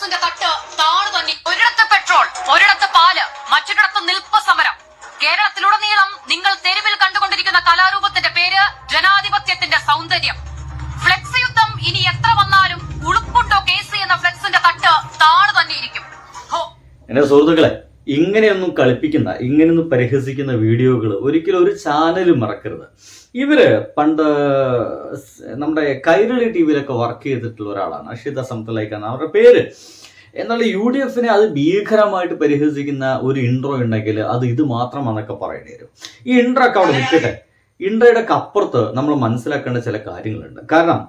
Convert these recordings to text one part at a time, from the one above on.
ഫ്ലെക്സിന്റെ തട്ട് താണു തന്നെ. ഒരിടത്ത് പെട്രോൾ, ഒരിടത്ത് പാല്, മറ്റൊരിടത്ത് നിൽപ്പ് സമരം. കേരളത്തിലുടനീളം നിങ്ങൾ തെരുവിൽ കണ്ടുകൊണ്ടിരിക്കുന്ന കലാരൂപത്തിന്റെ പേര് ജനാധിപത്യത്തിന്റെ സൗന്ദര്യം. ഫ്ലെക്സ് യുദ്ധം ഇനി എത്ര വന്നാലും ഉളുപ്പുണ്ടോ കേസ് എന്ന ഫ്ലെക്സിന്റെ തട്ട് താണു തന്നെ ഇരിക്കും. എന്റെ സുഹൃത്തുക്കളെ, ഇങ്ങനെയൊന്നും കളിപ്പിക്കുന്ന, ഇങ്ങനെയൊന്നും പരിഹസിക്കുന്ന വീഡിയോകൾ ഒരിക്കലും ഒരു ചാനലും മറക്കരുത്. ഇവര് പണ്ട് നമ്മുടെ കൈരളി ടി വിയിലൊക്കെ വർക്ക് ചെയ്തിട്ടുള്ള ഒരാളാണ്, അഷിത സംതലൈക്കാണ് അവരുടെ പേര്. എന്നാൽ UDF അത് ഭീകരമായിട്ട് പരിഹസിക്കുന്ന ഒരു ഇൻട്രോ ഉണ്ടെങ്കിൽ അത് ഇത് മാത്രമാണെന്നൊക്കെ പറയേണ്ടി വരും. ഈ ഇൻട്രോ ഒക്കെ അവിടെ നിൽക്കട്ടെ. ഇൻട്രോയുടെ അപ്പുറത്ത് നമ്മൾ മനസ്സിലാക്കേണ്ട ചില കാര്യങ്ങളുണ്ട്. കാരണം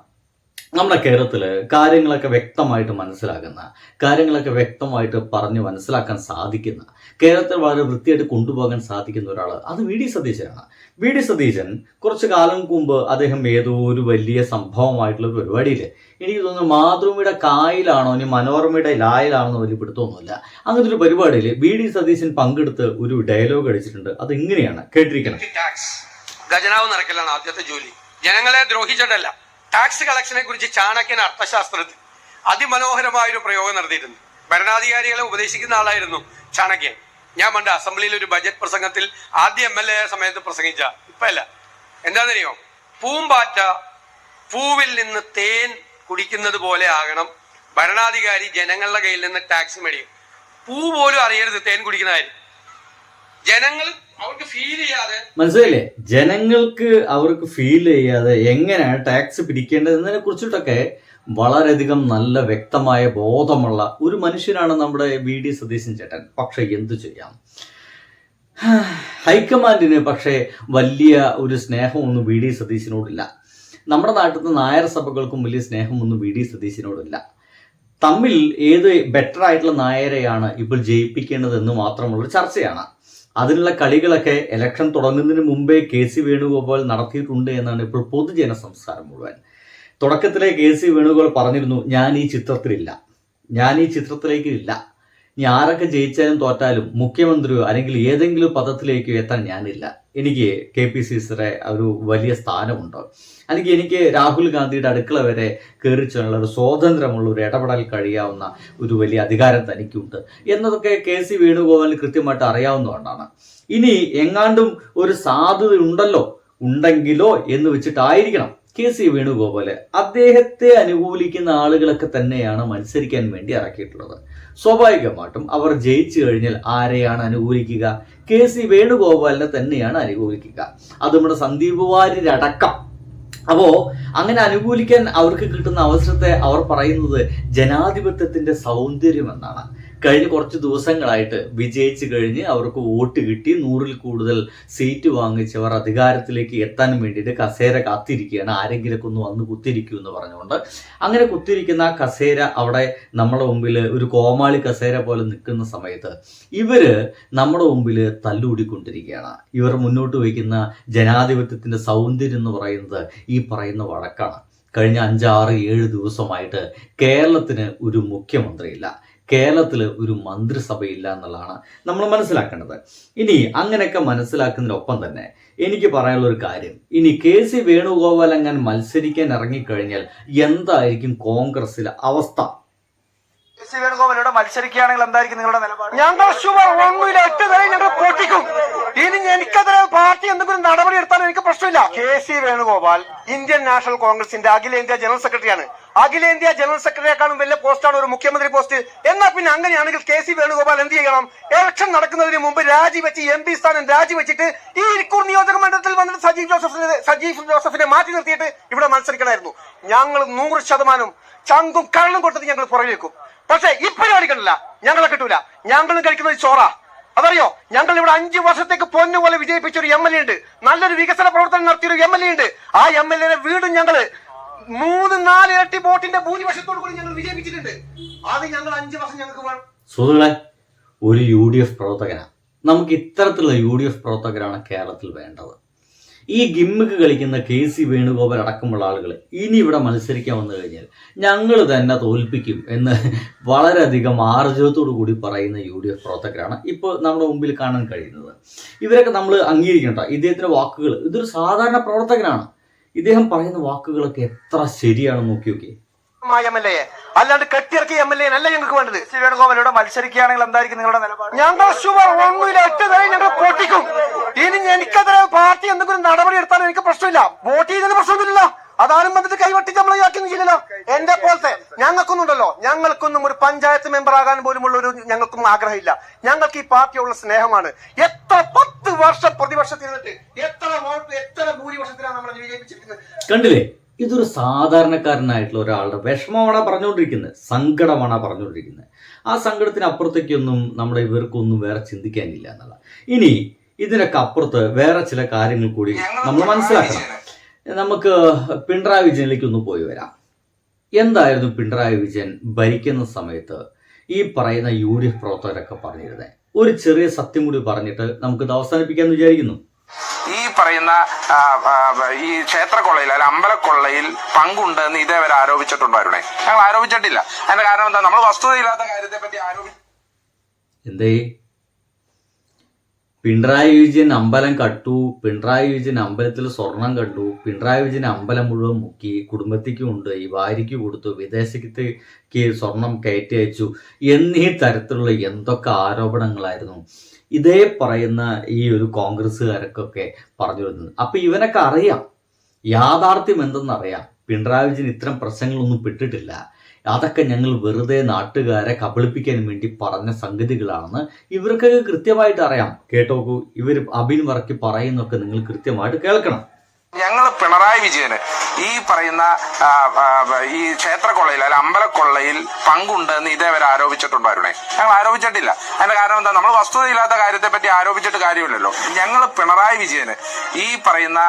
നമ്മുടെ കേരളത്തില് കാര്യങ്ങളൊക്കെ വ്യക്തമായിട്ട് മനസ്സിലാക്കുന്ന, കാര്യങ്ങളൊക്കെ വ്യക്തമായിട്ട് പറഞ്ഞ് മനസ്സിലാക്കാൻ സാധിക്കുന്ന, കേരളത്തിൽ വളരെ വൃത്തിയായിട്ട് കൊണ്ടുപോകാൻ സാധിക്കുന്ന ഒരാൾ അത് VD സതീശനാണ്. VD സതീശൻ കുറച്ചു കാലം മുമ്പ് അദ്ദേഹം ഏതോ ഒരു വലിയ സംഭവമായിട്ടുള്ള പരിപാടിയിൽ, എനിക്ക് തോന്നുന്നു മാതൃഭൂമിയുടെ കായലാണോ ഇനി മനോരമയുടെ ലായലാണോ വലിയ പിടുത്തമൊന്നുമില്ല, അങ്ങനത്തെ ഒരു പരിപാടിയിൽ VD സതീശൻ പങ്കെടുത്ത് ഒരു ഡയലോഗ് അടിച്ചിട്ടുണ്ട്. അത് ഇങ്ങനെയാണ്, കേട്ടിരിക്കണം. ഖജനാവ് നിറയ്ക്കലാണ് ആദ്യത്തെ ജോലി. ജനങ്ങളെ ദ്രോഹിച്ചിട്ടല്ല. ടാക്സ് കളക്ഷനെ കുറിച്ച് ചാണക്യൻ അർത്ഥശാസ്ത്രത്തിൽ അതിമനോഹരമായൊരു പ്രയോഗം നടത്തിയിട്ടുണ്ട്. ഭരണാധികാരികളെ ഉപദേശിക്കുന്ന ആളായിരുന്നു ചാണക്യൻ. ഞാൻ പണ്ട് അസംബ്ലിയിൽ ഒരു ബജറ്റ് പ്രസംഗത്തിൽ ആദ്യ MLA സമയത്ത് പ്രസംഗിച്ച, ഇപ്പല്ല, എന്താണെന്നറിയോ, പൂമ്പാറ്റ പൂവിൽ നിന്ന് തേൻ കുടിക്കുന്നത് പോലെ ആകണം ഭരണാധികാരി ജനങ്ങളുടെ കയ്യിൽ നിന്ന് ടാക്സ് മേടിക്കും. പൂ പോലും അറിയരുത് തേൻ കുടിക്കുന്ന കാര്യം. ജനങ്ങൾ അവർക്ക് ഫീൽ ചെയ്യാതെ, മനസ്സിലായില്ലേ, ജനങ്ങൾക്ക് അവർക്ക് ഫീൽ ചെയ്യാതെ എങ്ങനെയാണ് ടാക്സ് പിടിക്കേണ്ടതെന്നതിനെ കുറിച്ചിട്ടൊക്കെ വളരെയധികം നല്ല വ്യക്തമായ ബോധമുള്ള ഒരു മനുഷ്യനാണ് നമ്മുടെ VD സതീശൻ ചേട്ടൻ. പക്ഷെ എന്തു ചെയ്യാം, ഹൈക്കമാൻഡിന് പക്ഷേ വലിയ ഒരു സ്നേഹമൊന്നും VD സതീശനോടില്ല. നമ്മുടെ നാട്ടിലത്തെ നായർ സഭകൾക്കും വലിയ സ്നേഹമൊന്നും VD സതീശനോടില്ല. തമ്മിൽ ഏത് ബെറ്റർ ആയിട്ടുള്ള നായരെയാണ് ഇപ്പോൾ ജയിപ്പിക്കേണ്ടതെന്ന് മാത്രമുള്ളൊരു ചർച്ചയാണ്. അതിനുള്ള കളികളൊക്കെ ഇലക്ഷൻ തുടങ്ങുന്നതിന് മുമ്പേ KC വേണുഗോപാൽ നടത്തിയിട്ടുണ്ട് എന്നാണ് ഇപ്പോൾ പൊതുജന സംസ്കാരം മുഴുവൻ. തുടക്കത്തിലെ KC വേണുഗോപാൽ പറഞ്ഞിരുന്നു, ഞാൻ ഈ ചിത്രത്തിലേക്കില്ല, ഇനി ആരൊക്കെ ജയിച്ചാലും തോറ്റാലും മുഖ്യമന്ത്രിയോ അല്ലെങ്കിൽ ഏതെങ്കിലും പദത്തിലേക്കോ എത്താൻ ഞാനില്ല, എനിക്ക് KPCCയുടെ ഒരു വലിയ സ്ഥാനമുണ്ട്, അല്ലെങ്കിൽ എനിക്ക് രാഹുൽ ഗാന്ധിയുടെ അടുക്കള വരെ കയറി ചെല്ലുള്ള ഒരു സ്വാതന്ത്ര്യമുള്ള ഒരു ഇടപെടൽ കഴിയാവുന്ന ഒരു വലിയ അധികാരം തനിക്കുണ്ട് എന്നതൊക്കെ KC വേണുഗോപാലിന് കൃത്യമായിട്ട് അറിയാവുന്നതുകൊണ്ടാണ്. ഇനി എങ്ങാണ്ടും ഒരു സാധ്യത ഉണ്ടെങ്കിലോ എന്ന് വെച്ചിട്ടായിരിക്കണം KC വേണുഗോപാല് അദ്ദേഹത്തെ അനുകൂലിക്കുന്ന ആളുകളൊക്കെ തന്നെയാണ് മത്സരിക്കാൻ വേണ്ടി ഇറക്കിയിട്ടുള്ളത്. സ്വാഭാവികമായിട്ടും അവർ ജയിച്ചു കഴിഞ്ഞാൽ ആരെയാണ് അനുകൂലിക്കുക? KC വേണുഗോപാലിനെ തന്നെയാണ് അനുകൂലിക്കുക. അത് നമ്മുടെ സന്ദീപ് വാര്യരടക്കം. അപ്പോ അങ്ങനെ അനുകൂലിക്കാൻ അവർക്ക് കിട്ടുന്ന അവസരത്തെ അവർ പറയുന്നത് ജനാധിപത്യത്തിന്റെ സൗന്ദര്യം എന്നാണ്. കഴിഞ്ഞ കുറച്ച് ദിവസങ്ങളായിട്ട് വിജയിച്ചു കഴിഞ്ഞ് അവർക്ക് വോട്ട് കിട്ടി 100-ൽ കൂടുതൽ സീറ്റ് വാങ്ങിച്ചവർ അധികാരത്തിലേക്ക് എത്താൻ വേണ്ടിയിട്ട് കസേര കാത്തിരിക്കുകയാണ്. ആരെങ്കിലൊക്കെ ഒന്ന് വന്ന് കുത്തിരിക്കൂ എന്ന് പറഞ്ഞുകൊണ്ട് അങ്ങനെ കുത്തിരിക്കുന്ന കസേര അവിടെ നമ്മുടെ മുമ്പിൽ ഒരു കോമാളി കസേര പോലെ നിൽക്കുന്ന സമയത്ത് ഇവര് നമ്മുടെ മുമ്പിൽ തല്ലുകൂടിക്കൊണ്ടിരിക്കുകയാണ്. ഇവർ മുന്നോട്ട് വയ്ക്കുന്ന ജനാധിപത്യത്തിന്റെ സൗന്ദര്യം എന്ന് പറയുന്നത് ഈ പറയുന്ന വഴക്കാണ്. കഴിഞ്ഞ 5-6-7 ദിവസമായിട്ട് കേരളത്തിന് ഒരു മുഖ്യമന്ത്രിയില്ല, കേരളത്തിൽ ഒരു മന്ത്രിസഭയില്ല എന്നുള്ളതാണ് നമ്മൾ മനസ്സിലാക്കേണ്ടത്. ഇനി അങ്ങനെയൊക്കെ മനസ്സിലാക്കുന്നതിനൊപ്പം തന്നെ എനിക്ക് പറയാനുള്ള ഒരു കാര്യം, ഇനി KC വേണുഗോപാൽ അങ്ങനെ മത്സരിക്കാൻ ഇറങ്ങിക്കഴിഞ്ഞാൽ എന്തായിരിക്കും കോൺഗ്രസിലെ അവസ്ഥ? KC വേണുഗോപാലോട് മത്സരിക്കുകയാണെങ്കിൽ എന്തായിരിക്കും നിങ്ങളുടെ നിലപാട്? ഞങ്ങൾ ഒന്നുമില്ല, ഞങ്ങൾ പൊട്ടിക്കും. ഇനി എനിക്കെതിരെ പാർട്ടി എന്തെങ്കിലും നടപടി എടുത്താൽ എനിക്ക് പ്രശ്നമില്ല. KC വേണുഗോപാൽ ഇന്ത്യൻ നാഷണൽ കോൺഗ്രസിന്റെ അഖിലേന്ത്യാ ജനറൽ സെക്രട്ടറിയാണ്. അഖിലേന്ത്യാ ജനറൽ സെക്രട്ടറിയെക്കാളും വലിയ പോസ്റ്റാണ് ഒരു മുഖ്യമന്ത്രി പോസ്റ്റ്. എന്നാൽ പിന്നെ അങ്ങനെയാണെങ്കിൽ KC വേണുഗോപാൽ എന്ത് ചെയ്യണം? ഇലക്ഷൻ നടക്കുന്നതിന് മുമ്പ് രാജിവെച്ച് MP സ്ഥാനം രാജിവെച്ചിട്ട് ഈ ഇരിക്കൂർ നിയോജക മണ്ഡലത്തിൽ വന്നിട്ട് സജീവ് ജോസഫിനെ മാറ്റി നിർത്തിയിട്ട് ഇവിടെ മത്സരിക്കണമായിരുന്നു. ഞങ്ങൾ 100% ചങ്കും കള്ളും കൊടുത്തിട്ട് ഞങ്ങൾ പുറകെ വെക്കും. പക്ഷെ ഇപ്പരിപാടി കണ്ടില്ല, ഞങ്ങളെ കിട്ടൂല. ഞങ്ങളും കഴിക്കുന്നത് ചോറ. അതറിയോ, ഞങ്ങൾ ഇവിടെ 5 വർഷത്തേക്ക് പൊന്നുപോലെ വിജയിപ്പിച്ച ഒരു MLA ഉണ്ട്, നല്ലൊരു വികസന പ്രവർത്തനം നടത്തിയൊരു MLA ഉണ്ട്. ആ MLA വീണ്ടും ഞങ്ങള് 3-4 ഇരട്ടി വോട്ടിന്റെ ഭൂരിപക്ഷത്തോടു കൂടി ഞങ്ങൾ വിജയിപ്പിച്ചിട്ടുണ്ട്. അത് ഞങ്ങൾ 5 വർഷം ഞങ്ങൾക്ക് വേണം. സുഹൃത്തുക്കളെ, ഒരു UDF പ്രവർത്തകനാണ് നമുക്ക് ഇത്തരത്തിലുള്ള UDF പ്രവർത്തകരാണ് കേരളത്തിൽ വേണ്ടത്. ഈ ഗിമ്മിക്ക് കളിക്കുന്ന KC വേണുഗോപാൽ അടക്കമുള്ള ആളുകൾ ഇനി ഇവിടെ മത്സരിക്കാൻ വന്നു കഴിഞ്ഞാൽ ഞങ്ങൾ തന്നെ തോൽപ്പിക്കും എന്ന് വളരെയധികം ആർജവത്തോടു കൂടി പറയുന്ന UDF പ്രവർത്തകരാണ് ഇപ്പോൾ നമ്മുടെ മുമ്പിൽ കാണാൻ കഴിയുന്നത്. ഇവരൊക്കെ നമ്മൾ അംഗീകരിക്കേണ്ട ഇദ്ദേഹത്തിന്റെ വാക്കുകൾ. ഇതൊരു സാധാരണ പ്രവർത്തകനാണ്, ഇദ്ദേഹം പറയുന്ന വാക്കുകളൊക്കെ എത്ര ശരിയാണെന്ന് നോക്കി. MLA അല്ലാണ്ട് കെട്ടിയിറക്കിയ MLA അല്ല ഞങ്ങൾക്ക് വേണ്ടത്. സി വേണുഗോപാലിലൂടെ മത്സരിക്കുകയാണെങ്കിൽ എന്തായിരിക്കും നിങ്ങളുടെ നിലപാട്? ഞങ്ങൾ ഷുവർ ഒന്നുമില്ല, 8 തരം ഞങ്ങൾ പൊട്ടിക്കും. ഇനി എനിക്കെതിരെ പാർട്ടി എന്തെങ്കിലും നടപടി എടുത്താലും എനിക്ക് പ്രശ്നമില്ല. വോട്ട് ചെയ്തതിന് പ്രശ്നമൊന്നുമില്ല. അതാരും ബന്ധത്തിൽ കൈവട്ടിച്ച് നമ്മൾ ഇയാക്കൊന്നും ചെയ്യില്ലല്ലോ. എന്റെ പോലത്തെ ഞങ്ങൾക്കൊന്നുണ്ടല്ലോ, ഞങ്ങൾക്കൊന്നും ഒരു പഞ്ചായത്ത് മെമ്പർ ആകാൻ പോലുമുള്ള ഒരു ഞങ്ങൾക്കും ആഗ്രഹമില്ല. ഞങ്ങൾക്ക് ഈ പാർട്ടിയുള്ള സ്നേഹമാണ്. എത്ര 10 വർഷം പ്രതിപക്ഷത്തിരുന്നിട്ട് എത്ര വോട്ട് എത്ര ഭൂരിപക്ഷത്തിലാണ് നമ്മൾ വിജയിപ്പിച്ചിരിക്കുന്നത്. കണ്ടില്ലേ? ഇതൊരു സാധാരണക്കാരനായിട്ടുള്ള ഒരാളുടെ വിഷമമാണ് പറഞ്ഞുകൊണ്ടിരിക്കുന്നത്, സങ്കടമാണ് പറഞ്ഞുകൊണ്ടിരിക്കുന്നത്. ആ സങ്കടത്തിന് അപ്പുറത്തേക്കൊന്നും നമ്മുടെ ഇവർക്കൊന്നും വേറെ ചിന്തിക്കാനില്ല എന്നുള്ള. ഇനി ഇതിനൊക്കെ അപ്പുറത്ത് വേറെ ചില കാര്യങ്ങൾ കൂടി നമ്മൾ മനസ്സിലാക്കണം. നമുക്ക് പിണറായി വിജയനിലേക്ക് ഒന്ന് പോയി വരാം. എന്തായിരുന്നു പിണറായി വിജയൻ ഭരിക്കുന്ന സമയത്ത് ഈ പറയുന്ന UDF പ്രവർത്തകരൊക്കെ പറഞ്ഞിരുന്നത്? ഒരു ചെറിയ സത്യം കൂടി പറഞ്ഞിട്ട് നമുക്കിത് അവസാനിപ്പിക്കാമെന്ന് വിചാരിക്കുന്നു. ഈ പറയുന്ന ഈ ക്ഷേത്രക്കൊള്ളയിൽ അല്ല അമ്പലക്കൊള്ളയിൽ പങ്കുണ്ട് എന്ന് ഇതേവരെ ആരോപിച്ചിട്ടുണ്ടായിരുന്നേ? ഞങ്ങൾ ആരോപിച്ചിട്ടില്ല. അതിന്റെ കാരണം എന്താ? നമ്മൾ വസ്തുതയില്ലാത്ത കാര്യത്തെ പറ്റി എന്തേ? പിണറായി വിജയൻ അമ്പലം കട്ടു, പിണറായി വിജയൻ അമ്പലത്തിൽ സ്വർണം കണ്ടു, പിണറായി വിജയൻ അമ്പലം മുഴുവൻ മുക്കി, കുടുംബത്തിക്കും ഉണ്ട്, ഈ ഭാര്യയ്ക്ക് കൊടുത്തു, വിദേശത്തേക്ക് സ്വർണം കയറ്റി അയച്ചു എന്നീ തരത്തിലുള്ള എന്തൊക്കെ ആരോപണങ്ങളായിരുന്നു ഇതേ പറയുന്ന ഈ ഒരു കോൺഗ്രസ്സുകാർക്കൊക്കെ പറഞ്ഞു വരുന്നത്. അപ്പൊ ഇവനൊക്കെ അറിയാം യാഥാർത്ഥ്യം എന്തെന്നറിയാം. പിണറായി വിജയൻ ഇത്തരം പ്രശ്നങ്ങളൊന്നും പെട്ടിട്ടില്ല, അതൊക്കെ ഞങ്ങൾ വെറുതെ നാട്ടുകാരെ കബളിപ്പിക്കാൻ വേണ്ടി പറഞ്ഞ സംഗതികളാണെന്ന് ഇവർക്കൊക്കെ കൃത്യമായിട്ട് അറിയാം. കേട്ടോക്കൂ, ഇവർ അബിൻ വർക്കി പറയുന്നൊക്കെ നിങ്ങൾ കൃത്യമായിട്ട് കേൾക്കണം. ഞങ്ങൾ പിണറായി വിജയന് ഈ പറയുന്ന ഈ ക്ഷേത്രക്കൊള്ളയിൽ അല്ല അമ്പലക്കൊള്ളയിൽ പങ്കുണ്ട് എന്ന് ഇതേവരെ ആരോപിച്ചിട്ടുണ്ടായിരുന്നേ? ഞങ്ങൾ ആരോപിച്ചിട്ടില്ല. അതിന്റെ കാരണം എന്താ? നമ്മൾ വസ്തുതയില്ലാത്ത കാര്യത്തെ പറ്റി ആരോപിച്ചിട്ട് കാര്യമില്ലല്ലോ. ഞങ്ങൾ പിണറായി വിജയന് ഈ പറയുന്ന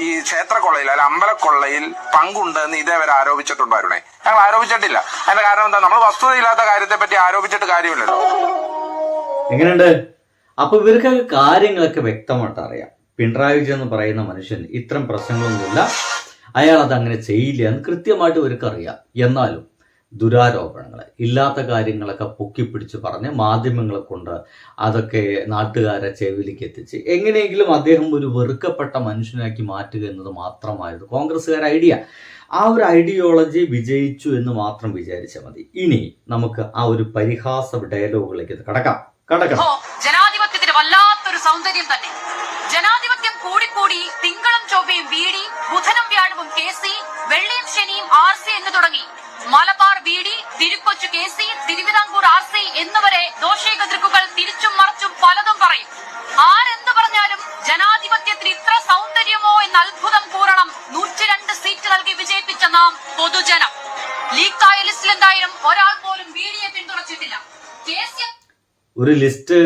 ഈ ക്ഷേത്രക്കൊള്ളയിൽ അല്ല അമ്പലക്കൊള്ളയിൽ പങ്കുണ്ട് എന്ന് ഇതേവരെ ആരോപിച്ചിട്ടുണ്ടായിരുന്നേ? ഞങ്ങൾ ആരോപിച്ചിട്ടില്ല. അതിന്റെ കാരണം എന്താ? നമ്മൾ വസ്തുതയില്ലാത്ത കാര്യത്തെ പറ്റി ആരോപിച്ചിട്ട് കാര്യമില്ലല്ലോ. എങ്ങനെയുണ്ട്? അപ്പൊ ഇവർക്കൊക്കെ കാര്യങ്ങളൊക്കെ വ്യക്തമായിട്ട് അറിയാം. പിണറായി വിജയൻ എന്ന് പറയുന്ന മനുഷ്യൻ ഇത്തരം പ്രശ്നങ്ങളൊന്നുമില്ല, അയാൾ അതങ്ങനെ ചെയ്യില്ല എന്ന് കൃത്യമായിട്ട് ഇവർക്കറിയാം. എന്നാലും ദുരാരോപണങ്ങൾ, ഇല്ലാത്ത കാര്യങ്ങളൊക്കെ പൊക്കിപ്പിടിച്ച് പറഞ്ഞ് മാധ്യമങ്ങളെ കൊണ്ട് അതൊക്കെ നാട്ടുകാരെ ചെവിലേക്ക് എത്തിച്ച് എങ്ങനെയെങ്കിലും അദ്ദേഹം ഒരു വെറുക്കപ്പെട്ട മനുഷ്യനാക്കി മാറ്റുക എന്നത് മാത്രമായിരുന്നു കോൺഗ്രസ്സുകാരുടെ ഐഡിയ. ആ ഒരു ഐഡിയോളജി വിജയിച്ചു എന്ന് മാത്രം വിചാരിച്ചാൽ മതി. ഇനി നമുക്ക് ആ ഒരു പരിഹാസ ഡയലോഗിലേക്ക് കടക്കാം. ജനാധിപത്യത്തിന് വല്ലാത്തൊരു സൗന്ദര്യം തന്നെ. ജനാധിപത്യം കൂടിക്കൂടി തിങ്കളും ചൊവ്വയും VD, ബുധനും വ്യാഴവും KC, വെള്ളിയും ശനിയും RC എന്ന് തുടങ്ങി Malabar VD, തിരുക്കൊച്ചു KC, Thiruvithamkoor RC എന്നിവരെ ദോഷേകതൃക്കുകൾ തിരിച്ചും മറിച്ചും പലതും പറയും. ആരെന്ത് പറഞ്ഞാലും ജനാധിപത്യത്തിന് ഇത്ര സൗന്ദര്യമോ എന്ന് അത്ഭുതം കൂറണം 102 സീറ്റ് നൽകി വിജയിപ്പിച്ച നാം പൊതുജനം. ലീക്കായ ലിസ്റ്റിൽ എന്തായാലും ഒരാൾ പോലും VDയെ പിന്തുണച്ചിട്ടില്ല. ഒരു ലിസ്റ്റ്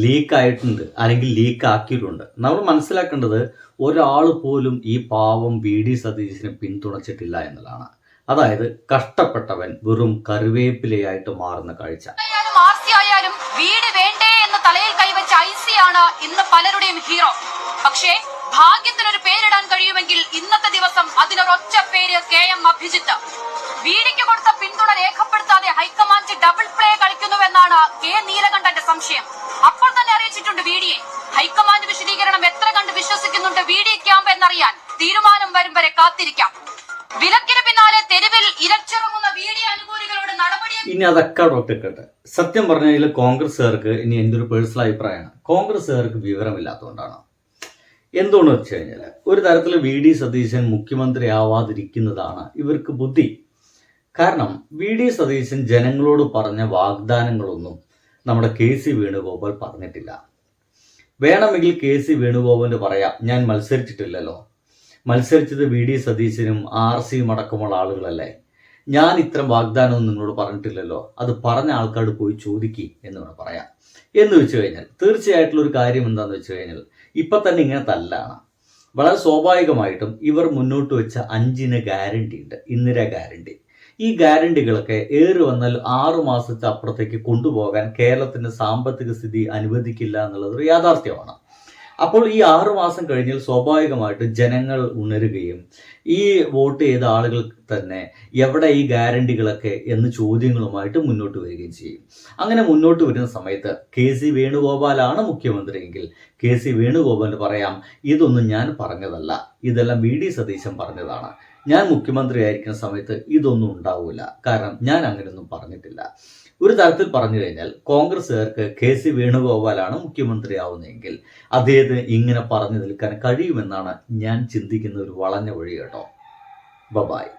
ലീക്ക് ആയിട്ടുണ്ട്, അല്ലെങ്കിൽ ലീക്ക് ആക്കിയിട്ടുണ്ട്. നമ്മൾ മനസ്സിലാക്കേണ്ടത് ഒരാൾ പോലും ഈ പാവം VD സതീശനെ പിന്തുണച്ചിട്ടില്ല എന്നുള്ളതാണ്. അതായത് കഷ്ടപ്പെട്ടവൻ വെറും കറിവേപ്പിലയായിട്ട് മാറുന്ന കാഴ്ച. ആയാലും വീട് വേണ്ടേ എന്ന് തലയിൽ കൈവച്ച IC ആണ് ഇന്ന് പലരുടെയും ഹീറോ. പക്ഷേ ഭാഗ്യത്തിനൊരു പേരിടാൻ കഴിയുമെങ്കിൽ ഇന്നത്തെ ദിവസം അതിനൊരൊറ്റ പേര് KM അഭിജിത്ത്. VDക്ക് കൊടുത്ത പിന്തുണ രേഖപ്പെടുത്താതെ ഹൈക്കമാൻഡ് ഡബിൾ പ്ലേ കളിക്കുന്നുവെന്നാണ് K നീലകണ്ഠന്റെ സംശയം. അപ്പോൾ തന്നെ അറിയിച്ചിട്ടുണ്ട് VDയെ. ഹൈക്കമാൻഡ് വിശദീകരണം എത്ര കണ്ട് വിശ്വസിക്കുന്നുണ്ട് VD ക്യാമ്പ് എന്നറിയാൻ തീരുമാനം വരും വരെ കാത്തിരിക്കാം. വിലക്കിന് പിന്നാലെ തെരുവിൽ ഇരച്ചിറങ്ങുന്ന VD അനുകൂലികളുടെ നടപടി. ഇനി അതൊക്കെ ഡോക്ടർ സത്യം പറഞ്ഞാൽ കോൺഗ്രസ്സുകാർക്ക്, ഇനി എൻ്റെ ഒരു പേഴ്സണൽ അഭിപ്രായമാണ്, കോൺഗ്രസ്സുകാർക്ക് വിവരമില്ലാത്തതുകൊണ്ടാണ്. എന്തുകൊണ്ടെന്ന് വെച്ച് കഴിഞ്ഞാൽ ഒരു തരത്തിൽ VD സതീശൻ മുഖ്യമന്ത്രി ആവാതിരിക്കുന്നതാണ് ഇവർക്ക് ബുദ്ധി. കാരണം VD സതീശൻ ജനങ്ങളോട് പറഞ്ഞ വാഗ്ദാനങ്ങളൊന്നും നമ്മുടെ KC വേണുഗോപാൽ പറഞ്ഞിട്ടില്ല. വേണമെങ്കിൽ KC വേണുഗോപാലിന് പറയാം, ഞാൻ മത്സരിച്ചിട്ടില്ലല്ലോ, മത്സരിച്ചത് VD സതീശനും RC അടക്കമുള്ള ആളുകളല്ലേ, ഞാൻ ഇത്തരം വാഗ്ദാനമൊന്നും നിങ്ങളോട് പറഞ്ഞിട്ടില്ലല്ലോ, അത് പറഞ്ഞ ആൾക്കാരോട് പോയി ചോദിക്കി എന്ന് വേണം പറയാം. എന്ന് വെച്ച് കഴിഞ്ഞാൽ തീർച്ചയായിട്ടുള്ള ഒരു കാര്യം എന്താണെന്ന് വെച്ച് കഴിഞ്ഞാൽ ഇപ്പം തന്നെ ഇങ്ങനെ തല്ലാണ്. വളരെ സ്വാഭാവികമായിട്ടും ഇവർ മുന്നോട്ട് വെച്ച 5 ഗ്യാരണ്ടി ഉണ്ട്, ഇന്ദിര ഗ്യാരണ്ടി. ഈ ഗ്യാരണ്ടികളൊക്കെ ഏറി വന്നാൽ 6 മാസത്തെ അപ്പുറത്തേക്ക് കൊണ്ടുപോകാൻ കേരളത്തിന്റെ സാമ്പത്തിക സ്ഥിതി അനുവദിക്കില്ല എന്നുള്ളതൊരു യാഥാർത്ഥ്യമാണ്. അപ്പോൾ ഈ 6 മാസം കഴിഞ്ഞാൽ സ്വാഭാവികമായിട്ട് ജനങ്ങൾ ഉണരുകയും ഈ വോട്ട് ചെയ്ത ആളുകൾ തന്നെ എവിടെ ഈ ഗ്യാരണ്ടികളൊക്കെ എന്ന് ചോദ്യങ്ങളുമായിട്ട് മുന്നോട്ട് വരികയും ചെയ്യും. അങ്ങനെ മുന്നോട്ട് വരുന്ന സമയത്ത് KC വേണുഗോപാലാണ് മുഖ്യമന്ത്രിയെങ്കിൽ KC വേണുഗോപാലിന് പറയാം, ഇതൊന്നും ഞാൻ പറഞ്ഞതല്ല, ഇതെല്ലാം VD സതീശൻ പറഞ്ഞതാണ്. ഞാൻ മുഖ്യമന്ത്രി ആയിരിക്കുന്ന സമയത്ത് ഇതൊന്നും ഉണ്ടാവില്ല. കാരണം ഞാൻ അങ്ങനെയൊന്നും പറഞ്ഞിട്ടില്ല. ഒരു തരത്തിൽ പറഞ്ഞു കഴിഞ്ഞാൽ കോൺഗ്രസ്സുകാർക്ക് KC വേണുഗോപാലാണ് മുഖ്യമന്ത്രി ആവുന്നതെങ്കിൽ അദ്ദേഹത്തിന് ഇങ്ങനെ പറഞ്ഞു നിൽക്കാൻ കഴിയുമെന്നാണ് ഞാൻ ചിന്തിക്കുന്ന ഒരു വളഞ്ഞ വഴി കേട്ടോ. ബൈ.